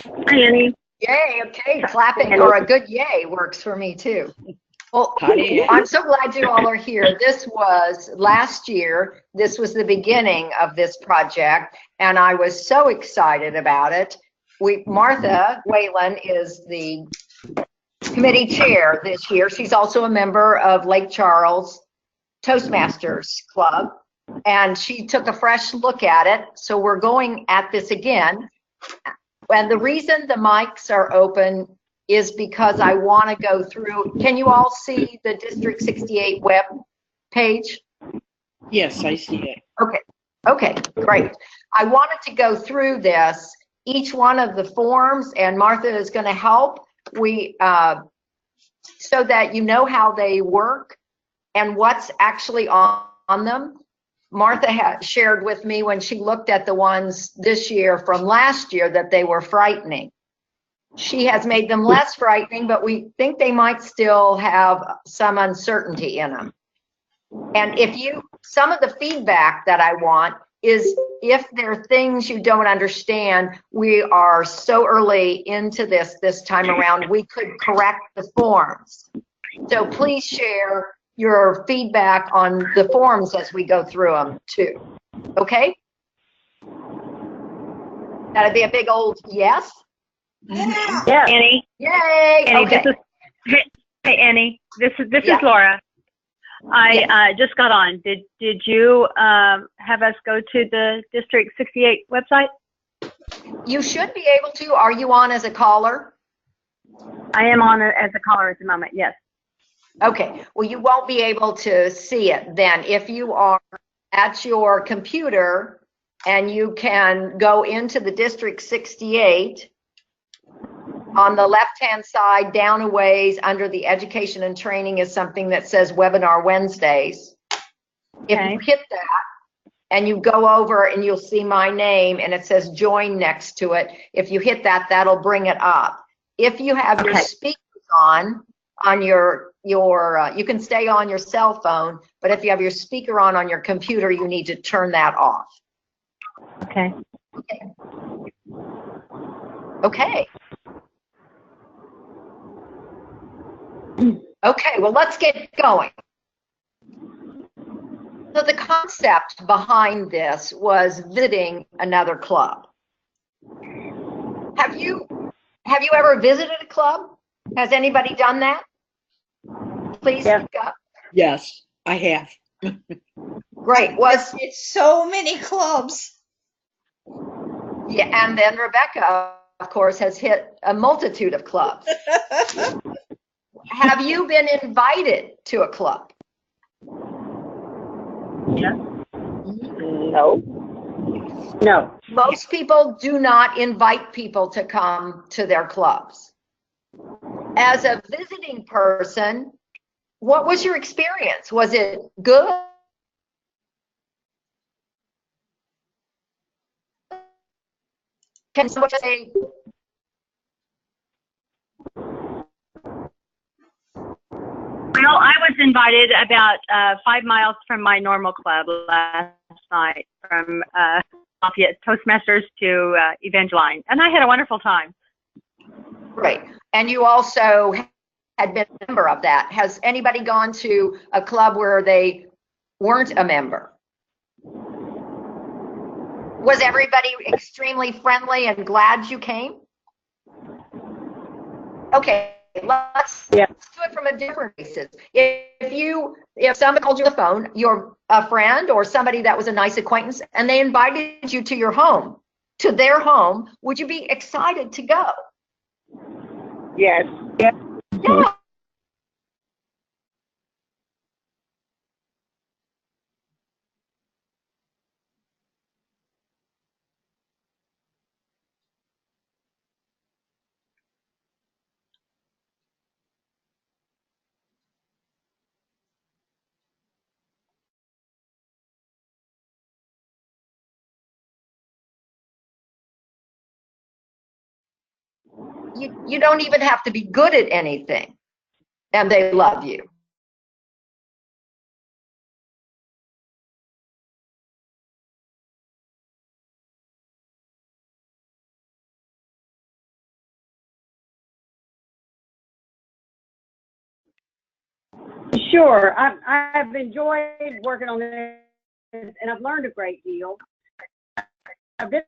Hi, Annie. Yay, okay, clapping or a good yay works for me too. Well, I'm so glad you all are here. This was last year. This was the beginning of this project, and I was so excited about it. Martha Whalen is the committee chair this year. She's also a member of Lake Charles Toastmasters Club, and she took a fresh look at it. So we're going at this again. And the reason the mics are open is because I want to go through. Can you all see the District 68 web page? Yes, I see it. Okay, great. I wanted to go through this, each one of the forms, and Martha is going to help. So that you know how they work and what's actually on them. Martha had shared with me when she looked at the ones this year from last year that they were frightening. She has made them less frightening, but we think they might still have some uncertainty in them. And some of the feedback that I want is if there are things you don't understand, we are so early into this time around, we could correct the forms. So please share your feedback on the forms as we go through them too. Okay? That'd be a big old yes? Yeah. Annie. Yay! Annie, okay. Hey, Annie. This is Laura. I just got on. Did you have us go to the District 68 website? You should be able to. Are you on as a caller? I am on as a caller at the moment, yes. Okay, well, you won't be able to see it then. If you are at your computer and you can go into the District 68, on the left-hand side, down a ways, under the Education and Training is something that says Webinar Wednesdays. If you hit that and you go over and you'll see my name and it says join next to it, if you hit that, that'll bring it up. If you have your speakers on your you can stay on your cell phone, but if you have your speaker on your computer, you need to turn that off. Okay. Okay, well, let's get going. So the concept behind this was visiting another club. Have you ever visited a club? Has anybody done that? Please speak up. Yes, I have. Great. It's so many clubs. Yeah, and then Rebecca, of course, has hit a multitude of clubs. Have you been invited to a club? Yeah. No. No. Most people do not invite people to come to their clubs. As a visiting person, what was your experience? Was it good? Can someone say? Well, I was invited about 5 miles from my normal club last night, from Lafayette Toastmasters to Evangeline, and I had a wonderful time. Great. And you also had been a member of that. Has anybody gone to a club where they weren't a member? Was everybody extremely friendly and glad you came? Okay. Let's do it from a different basis. If somebody called you on the phone, you're a friend or somebody that was a nice acquaintance, and they invited you to your home, to their home, would you be excited to go? Yes. Yeah. You don't even have to be good at anything, and they love you. Sure. I've enjoyed working on this, and I've learned a great deal. I've been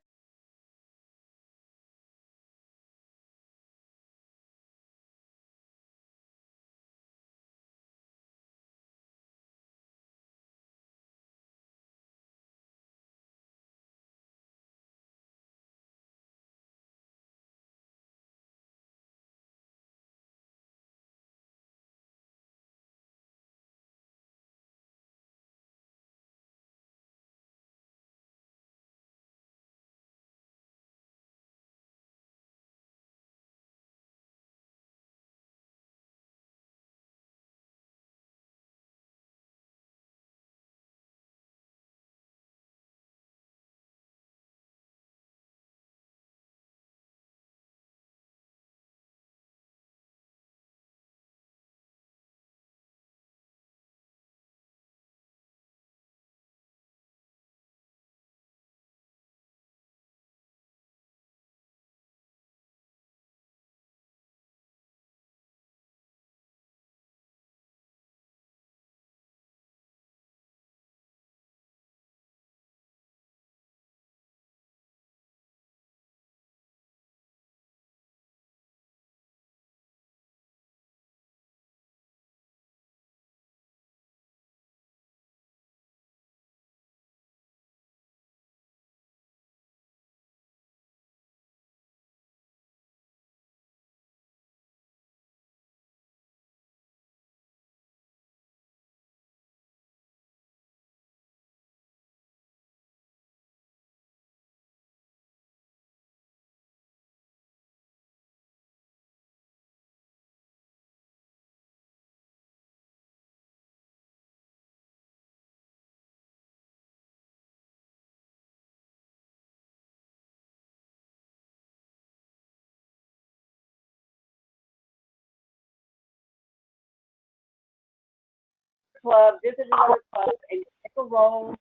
club, visit another club, and take a role,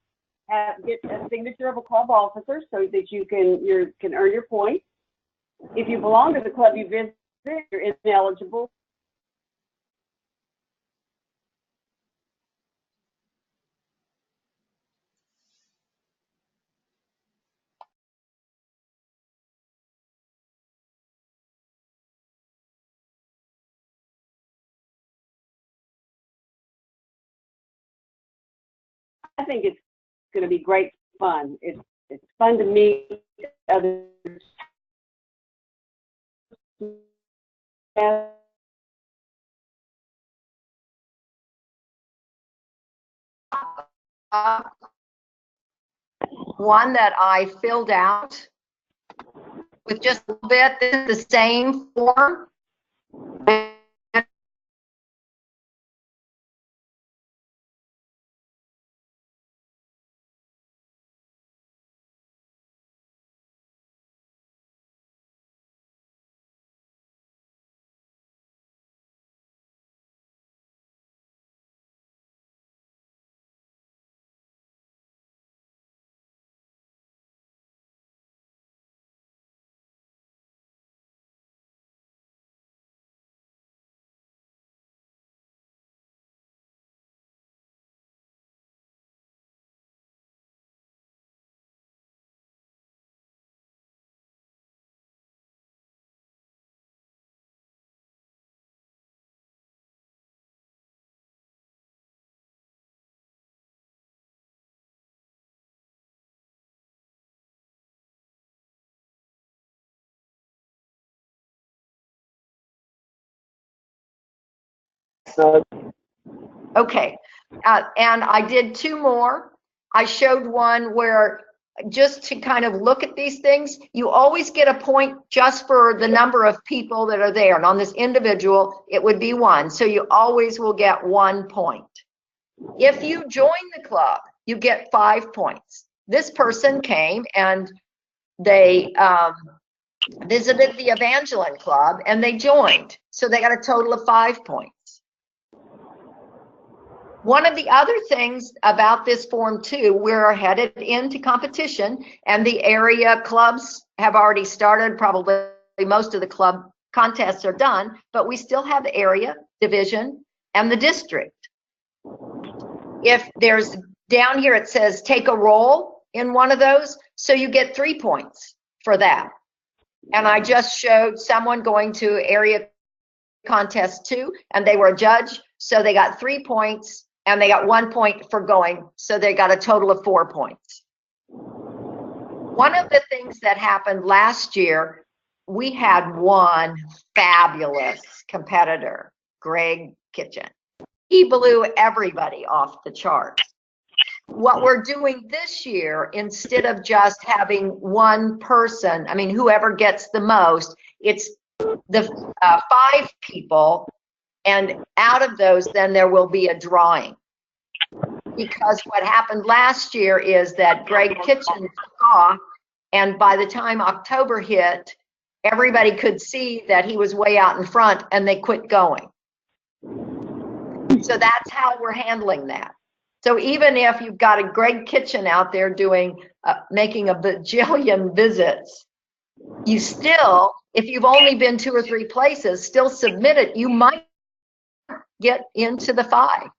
get a signature of a club officer so that you can earn your points. If you belong to the club you visit, you're ineligible. I think it's going to be great fun. It's fun to meet others. One that I filled out with just a little bit, this is the same form. Okay, and I did two more. I showed one where, just to kind of look at these things, you always get a point just for the number of people that are there. And on this individual, it would be 1. So you always will get 1 point. If you join the club, you get 5 points. This person came and they visited the Evangeline Club and they joined. So they got a total of 5 points. One of the other things about this form too, we're headed into competition and the area clubs have already started. Probably most of the club contests are done, but we still have the area, division, and the district. If there's down here, it says take a roll in one of those, so you get 3 points for that. And I just showed someone going to area contest 2, and they were a judge, so they got 3 points, and they got 1 point for going, so they got a total of 4 points. One of the things that happened last year, we had one fabulous competitor, Greg Kitchen. He blew everybody off the charts. What we're doing this year, instead of just having one person, I mean, whoever gets the most, it's the 5 people, and out of those, then there will be a drawing. Because what happened last year is that Greg Kitchen took off, and by the time October hit, everybody could see that he was way out in front, and they quit going. So that's how we're handling that. So even if you've got a Greg Kitchen out there doing, making a bajillion visits, you still, if you've only been 2 or 3 places, still submit it. You might get into the 5.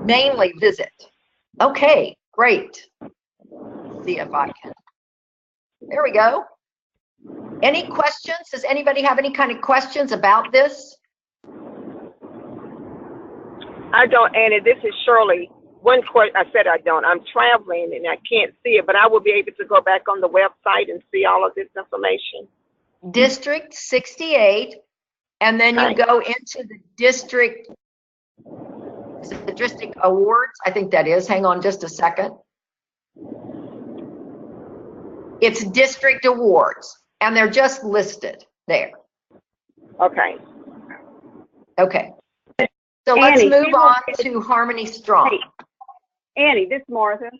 Mainly visit. Okay, great. See if I can. There we go. Any questions? Does anybody have any kind of questions about this? I don't, Annie. This is Shirley. One question, I said I don't. I'm traveling and I can't see it, but I will be able to go back on the website and see all of this information. District 68, and then you go into the district awards. I think that is. Hang on just a second. It's district awards, and they're just listed there. Okay. Okay. So let's move on to Harmony Strong. Hey, Annie, this is Martha.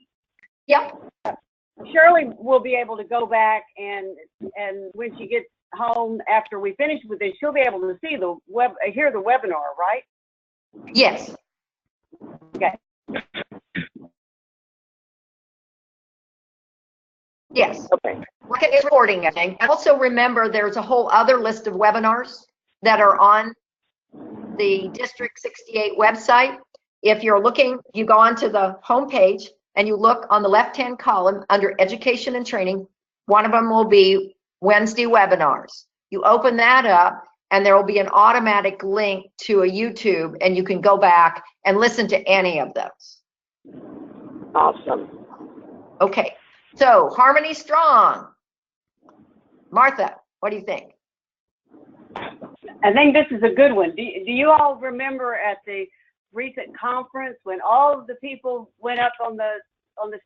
Yep. Shirley will be able to go back and when she gets home after we finish with this, she'll be able to see hear the webinar, right? Yes. Okay. Yes. Okay. Look at recording, I think. Also remember, there's a whole other list of webinars that are on the District 68 website. If you're looking, you go onto the home page and you look on the left-hand column under Education and Training. One of them will be Wednesday webinars. You open that up and there will be an automatic link to a YouTube, and you can go back and listen to any of those. Awesome. Okay, so Harmony Strong. Martha, what do you think? I think this is a good one. Do you all remember at the recent conference when all of the people went up on the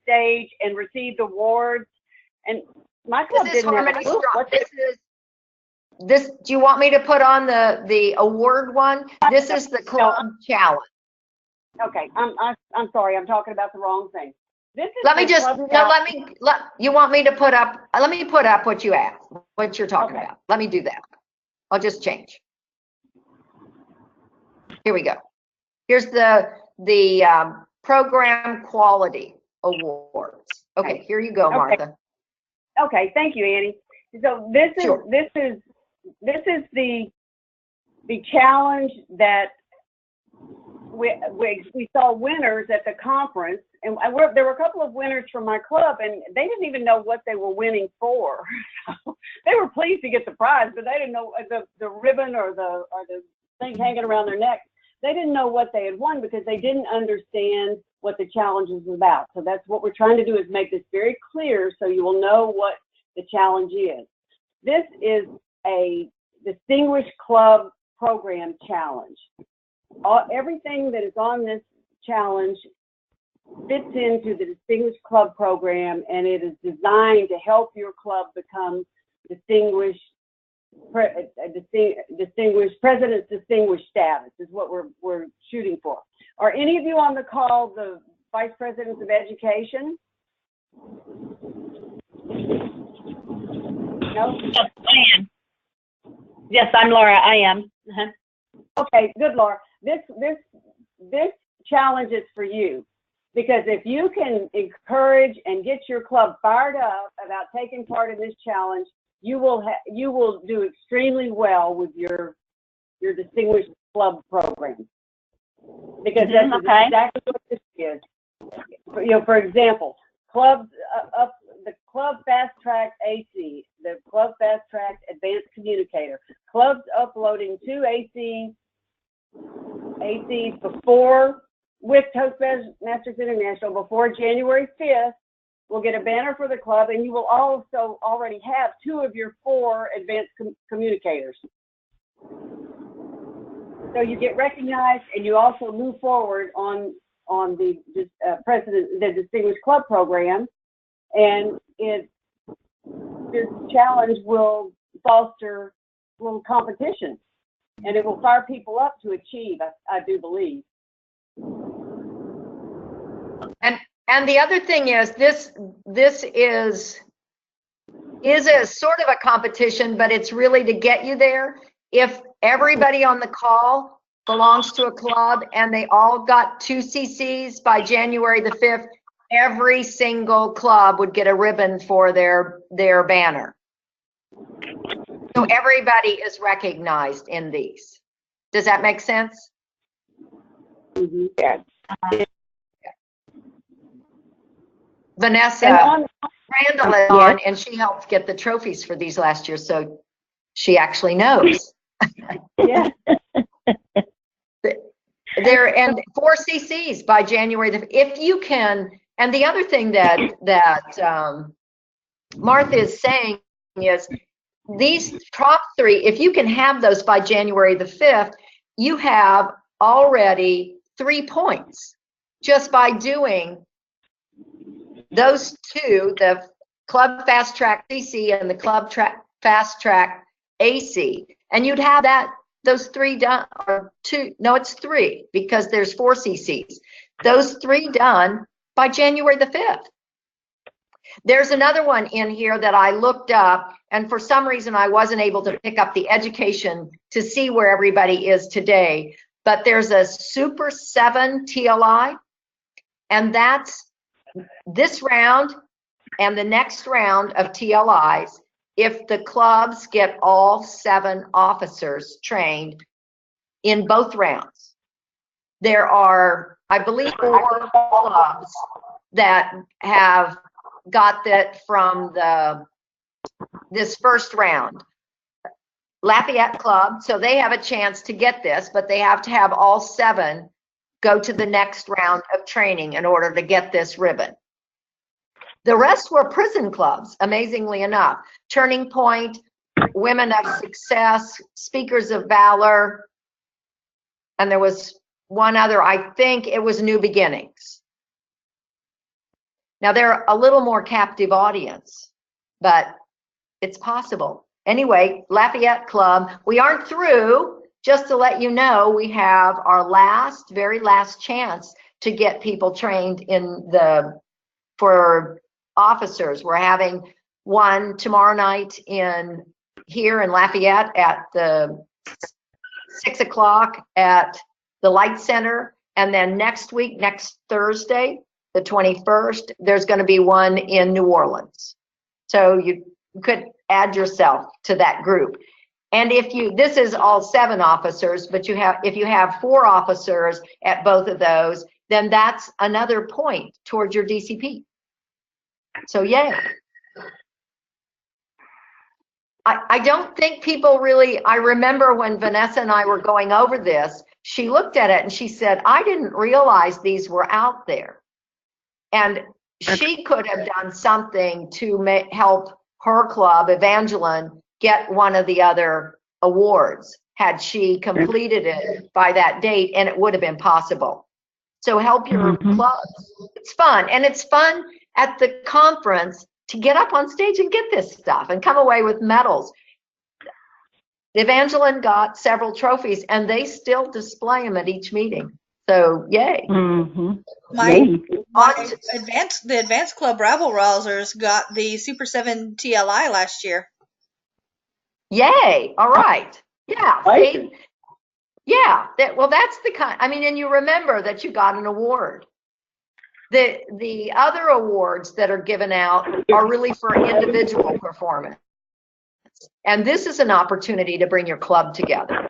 stage and received awards? And my club didn't have a clue. This, do you want me to put on the award one? This is the club challenge. Okay, I'm sorry, I'm talking about the wrong thing. This is let me put up what you asked, what you're talking about. Let me do that. I'll just change. Here we go. Here's the program quality awards. Okay, here you go, Martha. Okay, thank you, Annie. So this is the challenge that we saw winners at the conference, and there were a couple of winners from my club, and they didn't even know what they were winning for. They were pleased to get the prize, but they didn't know the ribbon or the thing hanging around their neck. They didn't know what they had won because they didn't understand what the challenge was about. So that's what we're trying to do, is make this very clear so you will know what the challenge is. This is a Distinguished Club Program Challenge. Everything that is on this challenge fits into the Distinguished Club Program, and it is designed to help your club become President's Distinguished status is what we're shooting for. Are any of you on the call the Vice Presidents of Education? No? I am. Yes, I'm Laura. I am. Okay, good, Laura. This challenge is for you, because if you can encourage and get your club fired up about taking part in this challenge, you will do extremely well with your Distinguished Club program. because that's Okay. exactly what this is. For example, clubs the Club Fast Track AC, the Club Fast Track Advanced Communicator, clubs uploading 2 ACs before, with Toastmasters International, before January 5th, will get a banner for the club, and you will also already have 2 of your 4 advanced communicators. So you get recognized, and you also move forward on the the Distinguished Club Program, and this challenge will foster a little competition, and it will fire people up to achieve, I do believe. And the other thing is this is a sort of a competition, but it's really to get you there. If everybody on the call belongs to a club and they all got 2 CCs by January the 5th, every single club would get a ribbon for their banner. So everybody is recognized in these. Does that make sense? Mm-hmm. Yeah. Vanessa Randall is on, and she helped get the trophies for these last year, so she actually knows. Yeah. There, and 4 CCs by January if you can. And the other thing that Martha is saying is these top 3, if you can have those by January the 5th, you have already 3 points just by doing those 2, the Club Fast Track CC and the Club Fast Track AC, and you'd have those 3 done, or 2, no, it's 3 because there's 4 CCs. Those 3 done by January the 5th. There's another one in here that I looked up, and for some reason I wasn't able to pick up the education to see where everybody is today, but there's a Super 7 TLI, and that's this round and the next round of TLIs. If the clubs get all 7 officers trained in both rounds. There are, I believe, 4 clubs that have got that from this first round. Lafayette Club, so they have a chance to get this, but they have to have all 7 go to the next round of training in order to get this ribbon. The rest were prison clubs, amazingly enough. Turning Point, Women of Success, Speakers of Valor, and there was one other, I think it was New Beginnings. Now they're a little more captive audience, but it's possible. Anyway, Lafayette Club, we aren't through. Just to let you know, we have our very last chance to get people trained for officers. We're having one tomorrow night here in Lafayette at the 6 o'clock at the Light Center. And then next week, next Thursday, the 21st, there's going to be one in New Orleans. So you could add yourself to that group. And this is all 7 officers, but if you have 4 officers at both of those, then that's another point towards your DCP. So yay. I don't think people really, I remember when Vanessa and I were going over this, she looked at it and she said, I didn't realize these were out there. And she could have done something to help her club, Evangeline, get one of the other awards had she completed it by that date, and it would have been possible. So help your clubs. It's fun, and it's fun at the conference to get up on stage and get this stuff and come away with medals. Evangeline got several trophies, and they still display them at each meeting. So yay. The advanced club rabble rousers got the Super 7 TLI last year. Yay. All right. Yeah. See? Yeah. Well, that's the kind, and you remember that you got an award. The other awards that are given out are really for individual performance. And this is an opportunity to bring your club together.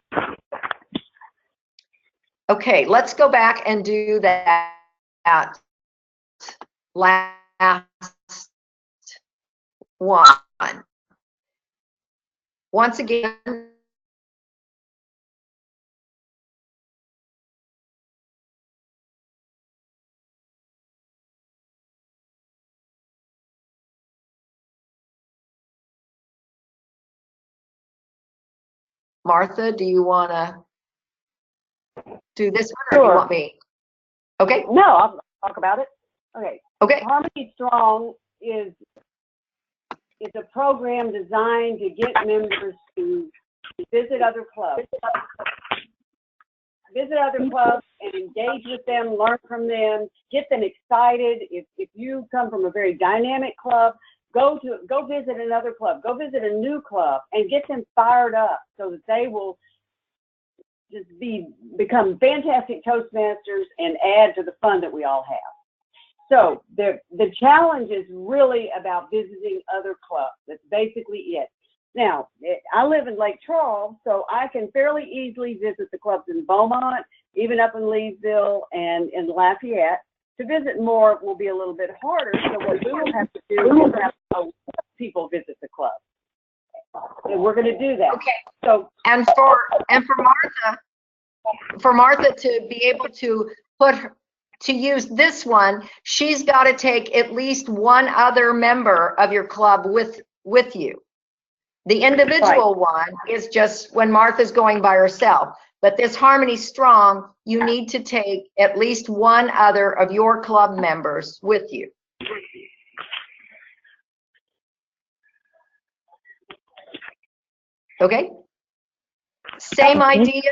Okay, let's go back and do that last one. Once again, Martha, do you want to do this one, or do you Sure. want me? Okay. No, I'll talk about it. Okay. Okay. Harmony Strong is a program designed to get members to visit other clubs. Visit other clubs and engage with them, learn from them, get them excited. If you come from a very dynamic club, go visit another club, go visit a new club, and get them fired up so that they will just become fantastic Toastmasters and add to the fun that we all have. So the challenge is really about visiting other clubs. That's basically it. Now, I live in Lake Charles, so I can fairly easily visit the clubs in Beaumont, even up in Leesville and in Lafayette. To visit more will be a little bit harder, so what we will have to do is have people visit the club. And we're going to do that. Okay. So, And for Martha to be able to use this one, she's got to take at least one other member of your club with you. The individual one is just when Martha's going by herself. But this Harmony Strong, you need to take at least one other of your club members with you. Okay? Same idea?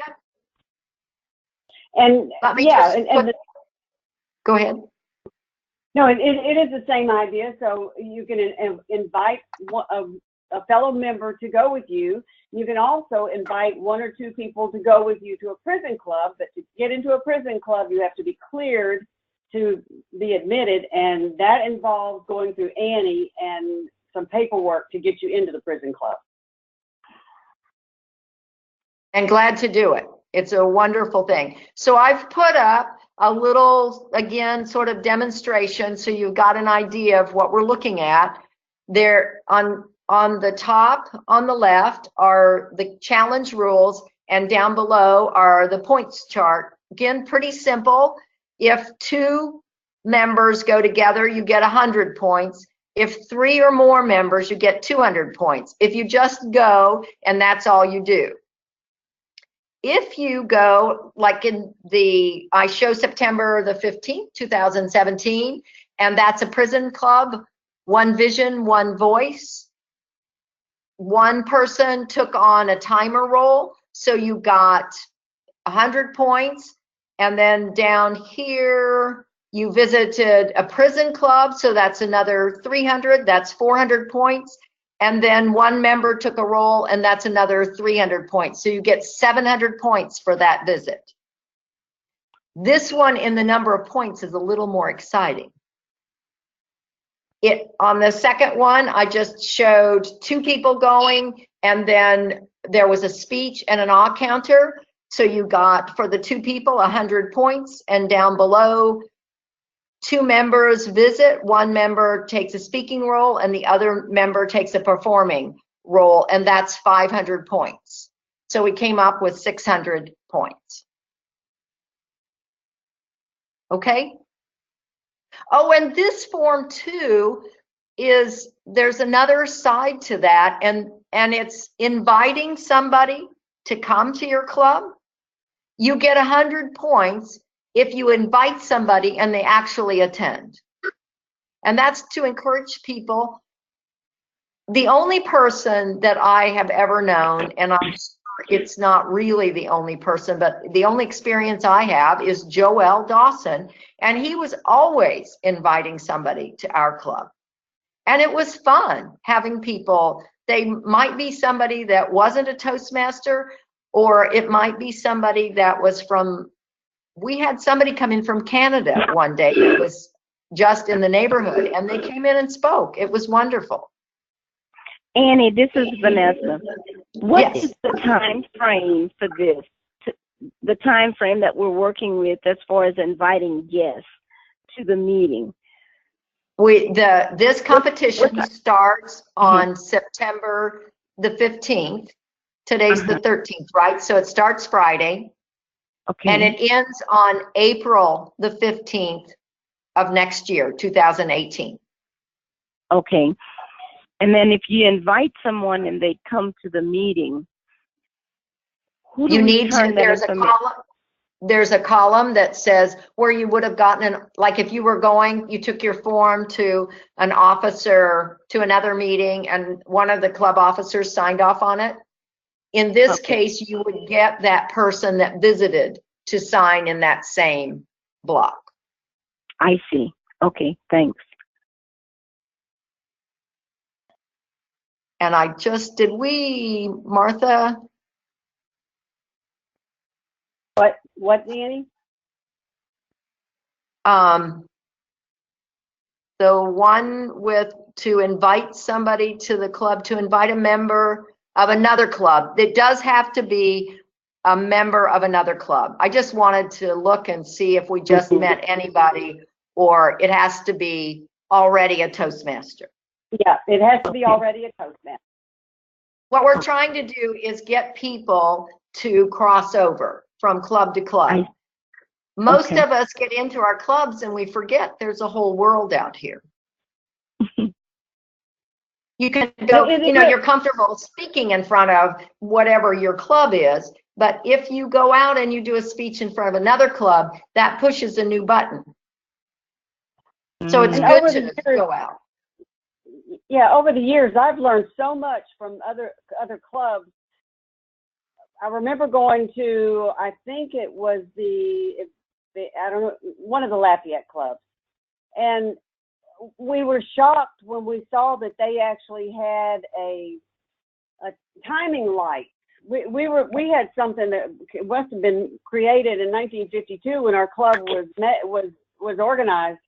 and yeah, Go ahead. no, it is the same idea. So you can invite a fellow member to go with you. You can also invite one or two people to go with you to a prison club. But to get into a prison club, you have to be cleared to be admitted, and that involves going through Annie and some paperwork to get you into the prison club. And glad to do it. It's a wonderful thing. So I've put up a little, again, sort of demonstration so you've got an idea of what we're looking at. There on the top, on the left, are the challenge rules, and down below are the points chart. Again, pretty simple. If two members go together, you get 100 points. If three or more members, you get 200 points. If you just go and that's all you do. If you go, like I show September the 15th, 2017, and that's a prison club, one vision, one voice. One person took on a timer role, so you got 100 points. And then down here, you visited a prison club, so that's another 300, that's 400 points. And then one member took a role, and that's another 300 points. So you get 700 points for that visit. This one in the number of points is a little more exciting. On the second one, I just showed two people going, and then there was a speech and an awe counter. So you got, for the two people, 100 points, and down below, two members visit, one member takes a speaking role, and the other member takes a performing role, and that's 500 points. So we came up with 600 points. Okay? Oh, and this form too there's another side to that, and it's inviting somebody to come to your club. You get 100 points if you invite somebody and they actually attend. And that's to encourage people. The only person that I have ever known, and I'm sure it's not really the only person, but the only experience I have is Joel Dawson, and he was always inviting somebody to our club. And it was fun having people. They might be somebody that wasn't a Toastmaster, or it might be somebody that was from, we had somebody come in from Canada one day that was just in the neighborhood, and they came in and spoke. It was wonderful. Annie, this is Vanessa. What Yes. is the time frame for this? the time frame that we're working with as far as inviting guests to the meeting? This competition starts on September the 15th. Today's the 13th, right? So it starts Friday. Okay. And it ends on April the 15th of next year, 2018. Okay. And then if you invite someone and they come to the meeting, who do You we need to, turn that information? there's a column that says where you would have gotten like if you were going, you took your form to an officer to another meeting and one of the club officers signed off on it. In this case, you would get that person that visited to sign in that same block. I see. Okay, thanks. And Martha? What, Nanny? The one to invite somebody to the club, to invite a member of another club. It does have to be a member of another club. I just wanted to look and see if we just met anybody or it has to be already a Toastmaster. Yeah, it has to be already a Toastmaster. What we're trying to do is get people to cross over from club to club. Most of us get into our clubs and we forget there's a whole world out here. You can go, you're comfortable speaking in front of whatever your club is, but if you go out and you do a speech in front of another club, that pushes a new button. So it's good to go out. Yeah, over the years, I've learned so much from other clubs. I remember going to, I think it was I don't know, one of the Lafayette clubs. And we were shocked when we saw that they actually had a timing light. We had something that must have been created in 1952 when our club was organized,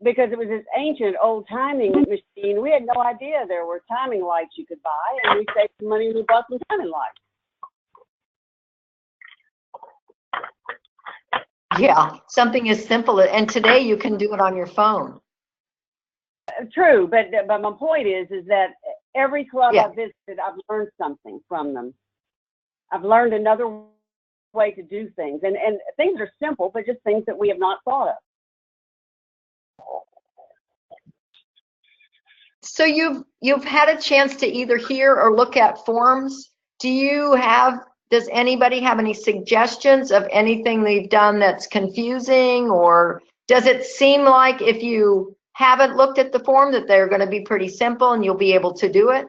because it was this ancient old timing machine. We had no idea there were timing lights you could buy, and we saved some money and we bought some timing lights. Yeah, something as simple, and today you can do it on your phone. True, but my point is that every club I've visited, I've learned something from them. I've learned another way to do things, and things are simple, but just things that we have not thought of. So you've had a chance to either hear or look at forums. Does anybody have any suggestions of anything they've done that's confusing, or does it seem like if you haven't looked at the form that they're going to be pretty simple and you'll be able to do it?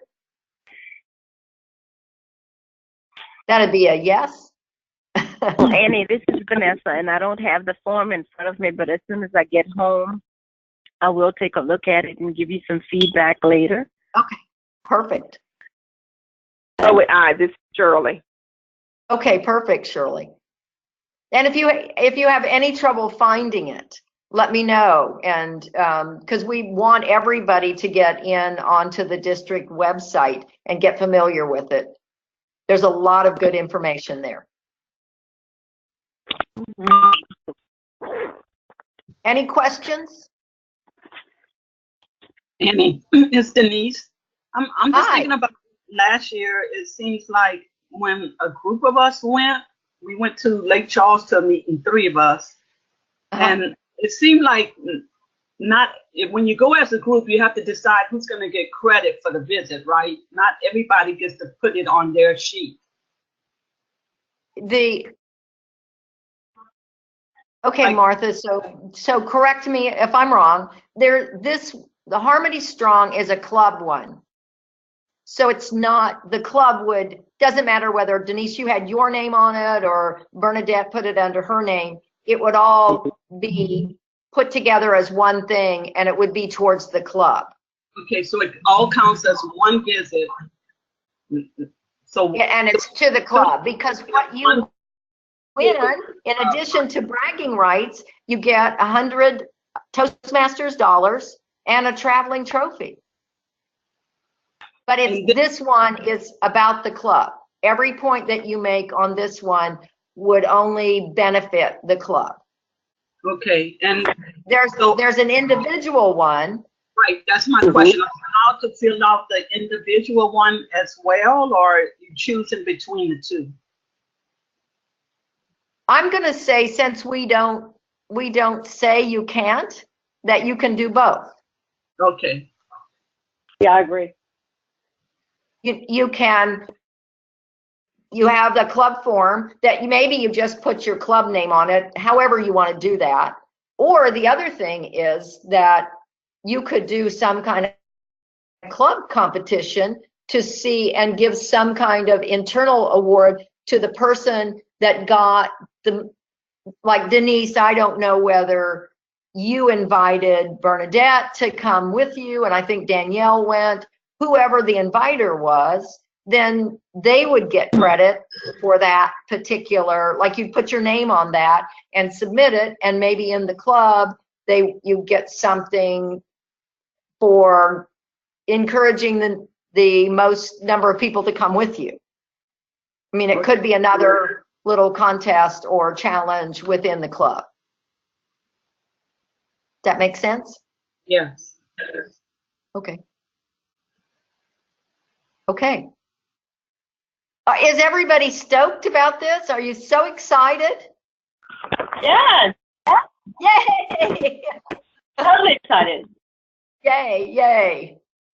That'd be a yes. Well, Annie, this is Vanessa, and I don't have the form in front of me, but as soon as I get home, I will take a look at it and give you some feedback later. Okay, perfect. Oh, this is Shirley. Okay, perfect, Shirley. And if you have any trouble finding it, let me know. And because we want everybody to get in onto the district website and get familiar with it. There's a lot of good information there. Any questions? Annie, it's Denise. I'm just Hi. thinking about last year. It seems like when a group of us we went to Lake Charles to a meeting, 3 of us. And it seemed like when you go as a group, you have to decide who's going to get credit for the visit, right? Not everybody gets to put it on their sheet. Okay, Martha, so correct me if I'm wrong. The Harmony Strong is a club one. So it's not, the club doesn't matter whether Denise, you had your name on it or Bernadette put it under her name, it would all be put together as one thing and it would be towards the club. Okay, so it all counts as one visit. So and it's to the club, because what you win, in addition to bragging rights, you get 100 Toastmasters dollars and a traveling trophy. But this one is about the club. Every point that you make on this one would only benefit the club. Okay, and There's an individual one. right, that's my question. How to fill out the individual one as well, or you choosing between the two? I'm going to say, since we don't say you can't, that you can do both. Okay. Yeah, I agree. You have the club form that maybe you just put your club name on it, however you want to do that. Or the other thing is that you could do some kind of club competition to see and give some kind of internal award to the person that got like Denise, I don't know whether you invited Bernadette to come with you, and I think Danielle went. Whoever the inviter was, then they would get credit for that particular, like you'd put your name on that and submit it, and maybe in the club, you get something for encouraging the most number of people to come with you. I mean, it could be another little contest or challenge within the club. That make sense? Yes. Okay. Okay. Is everybody stoked about this? Are you so excited? Yes, Yay! totally excited. Yay, yay.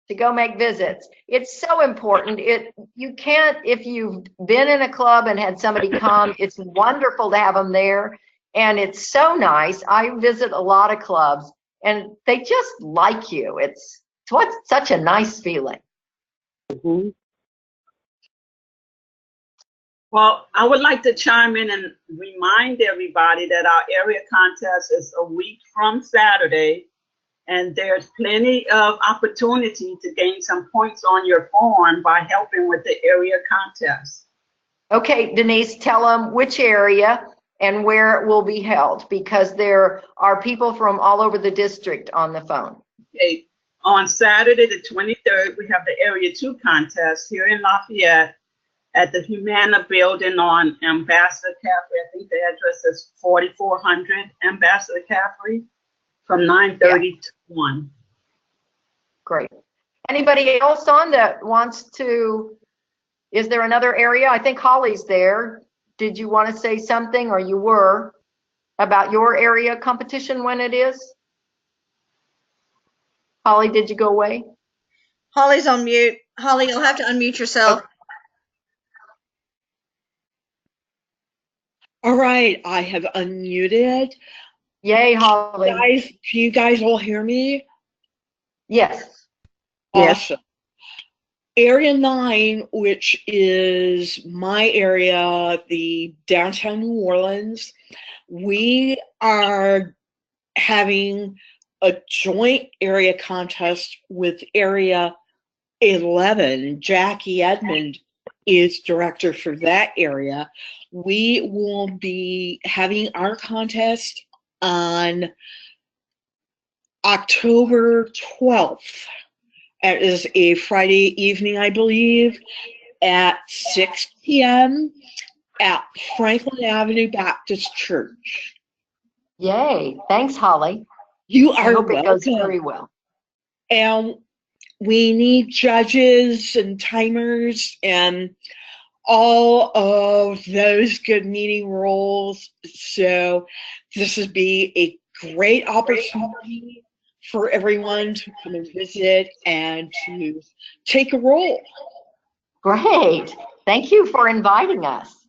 To go make visits. It's so important. You can't, if you've been in a club and had somebody come, it's wonderful to have them there. And it's so nice. I visit a lot of clubs and they just like you. It's what's such a nice feeling. Mm-hmm. Well, I would like to chime in and remind everybody that our area contest is a week from Saturday, and there's plenty of opportunity to gain some points on your form by helping with the area contest. Okay, Denise, tell them which area and where it will be held, because there are people from all over the district on the phone. Okay, on Saturday the 23rd, we have the Area 2 contest here in Lafayette at the Humana building on Ambassador Caffrey. I think the address is 4400 Ambassador Caffrey, from 9:30 to 1. Great. Anybody else on that wants to, is there another area? I think Holly's there. Did you want to say something, or you were, about your area competition when it is? Holly, did you go away? Holly's on mute. Holly, you'll have to unmute yourself. Okay. All right, I have unmuted. Yay, Holly. Guys, can you guys all hear me? Yes. Awesome. Area 9, which is my area, the downtown New Orleans, we are having a joint area contest with Area 11. Jackie Edmond is director for that area. We will be having our contest on October 12th. It is a Friday evening, I believe, at 6 p.m. at Franklin Avenue Baptist Church. Yay. Thanks, Holly. You I are hope it goes welcome. very well. And we need judges and timers and all of those good meeting roles. So this would be a great opportunity for everyone to come and visit and to take a role. Great. Thank you for inviting us.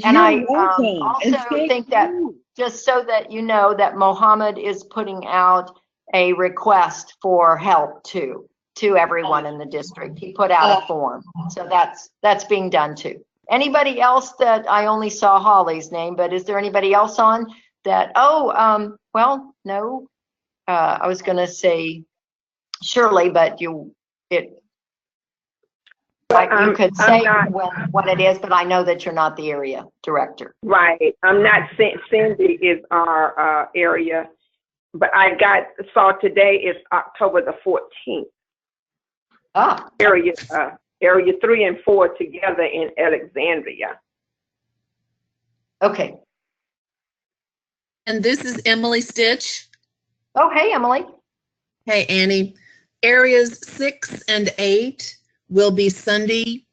And I also think that, just so that you know, that Mohammed is putting out a request for help to everyone in the district. He put out a form. So that's being done too. Anybody else that, I only saw Holly's name, but is there anybody else on that? Well, no. I was going to say Shirley, but you could say what it is, but I know that you're not the area director. Right. I'm not. Cindy is our area, but I saw today is October the 14th. Ah. Area 3 and 4 together in Alexandria. Okay. And this is Emily Stitch. Oh, hey, Emily. Hey, Annie. Areas 6 and 8 will be Sunday,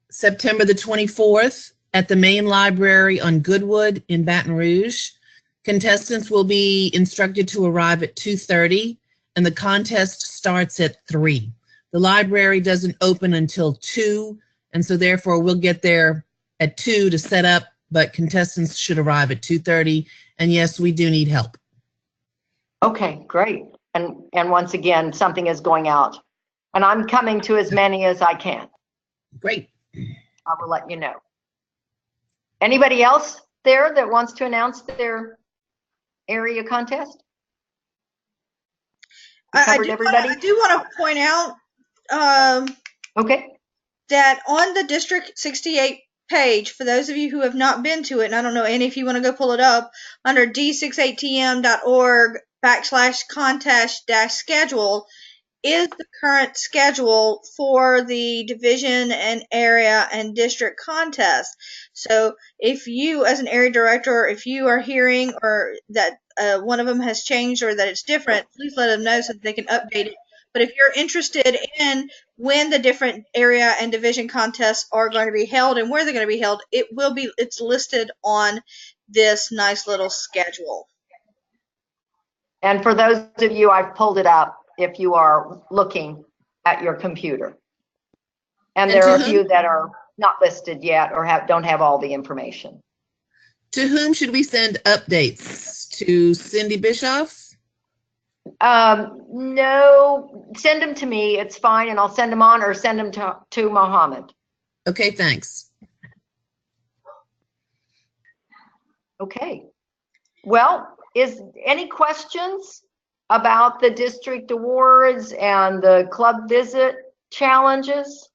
September the 24th at the main library on Goodwood in Baton Rouge. Contestants will be instructed to arrive at 2:30 and the contest starts at 3. The library doesn't open until 2, and so therefore we'll get there at 2 to set up, but contestants should arrive at 2:30. And yes, we do need help. Okay, great. And once again, something is going out. And I'm coming to as many as I can. Great. I will let you know. Anybody else there that wants to announce their area contest? I do want to point out okay, that on the District 68 page, for those of you who have not been to it, and I don't know, Annie, if you want to go pull it up, under d68tm.org/contest-schedule is the current schedule for the division and area and district contest. So if you, as an area director, if you are hearing or that one of them has changed or that it's different, please let them know so that they can update it. But if you're interested in when the different area and division contests are going to be held and where they're going to be held, it's listed on this nice little schedule. and for those of you, I've pulled it up if you are looking at your computer. And there are a few that are not listed yet or don't have all the information. To whom should we send updates? To Cindy Bischoff? No, send them to me. It's fine, and I'll send them on or send them to Mohammed. Okay, thanks. Okay. Well, is any questions about the district awards and the club visit challenges?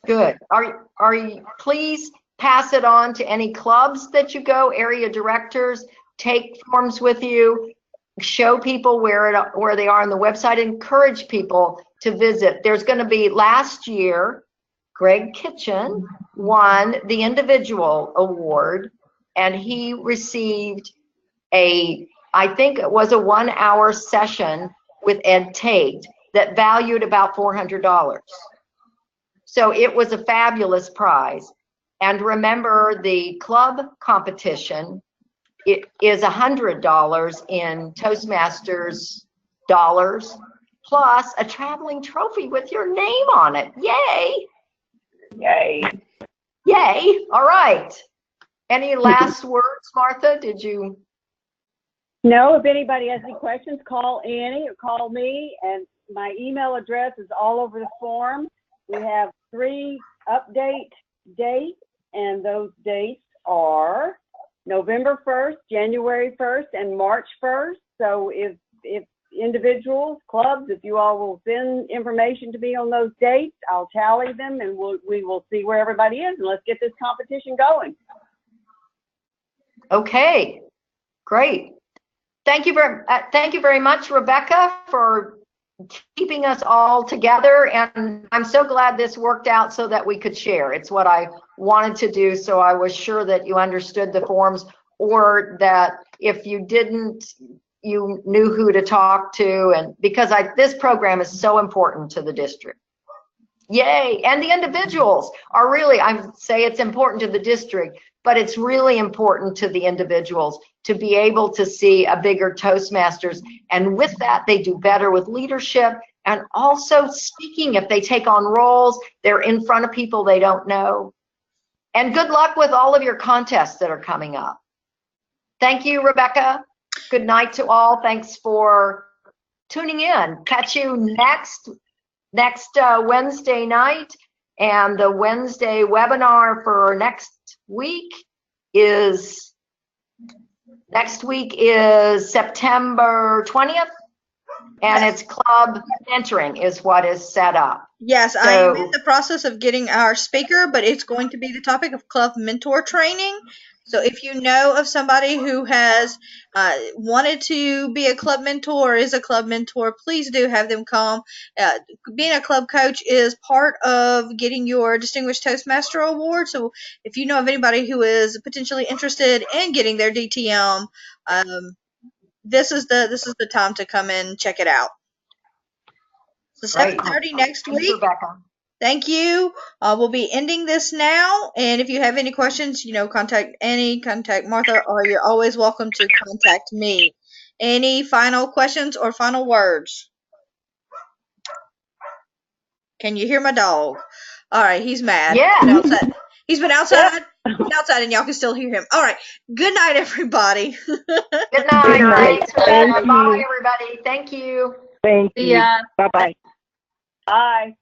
Good. Are you, please pass it on to any clubs that you go, area directors, take forms with you, show people where they are on the website, encourage people to visit. There's going to be, last year, Greg Kitchen won the individual award, and he received I think it was a 1-hour session with Ed Tate that valued about $400. So it was a fabulous prize. And remember, the club competition, it is $100 in Toastmasters dollars, plus a traveling trophy with your name on it. Yay! Yay. Yay! All right. Any last words, Martha? Did you? No, if anybody has any questions, call Annie or call me, and my email address is all over the form. We have 3 update dates, and those dates are November 1st, January 1st, and March 1st. So if individuals, clubs, if you all will send information to me on those dates, I'll tally them, and we will see where everybody is, and let's get this competition going. Okay, great. Thank you very much, Rebecca, for keeping us all together. And I'm so glad this worked out so that we could share. It's what I wanted to do. So I was sure that you understood the forms, or that if you didn't, you knew who to talk to. And because this program is so important to the district. Yay. And the individuals are really, I say it's important to the district, but it's really important to the individuals to be able to see a bigger Toastmasters. And with that, they do better with leadership and also speaking. If they take on roles, they're in front of people they don't know. And good luck with all of your contests that are coming up. Thank you, Rebecca. Good night to all. Thanks for tuning in. Catch you next Wednesday night. And the Wednesday webinar for next week is September 20th. And it's club mentoring is what is set up. Yes, I So- am in the process of getting our speaker, but it's going to be the topic of club mentor training. So if you know of somebody who has wanted to be a club mentor or is a club mentor, please do have them come. Being a club coach is part of getting your Distinguished Toastmaster Award. So if you know of anybody who is potentially interested in getting their DTM, this is the time to come in and check it out. So Great. 7:30 next Thanks, week. Rebecca. Thank you. We'll be ending this now. And if you have any questions, contact Annie, contact Martha, or you're always welcome to contact me. Any final questions or final words? Can you hear my dog? All right, he's mad. Yeah. He's been outside. He's been outside, and y'all can still hear him. All right. Good night, everybody. Good night. Good night. Thanks, Rebecca. Thank Bye, you. everybody. Thank you. Thank you. Bye-bye. Bye.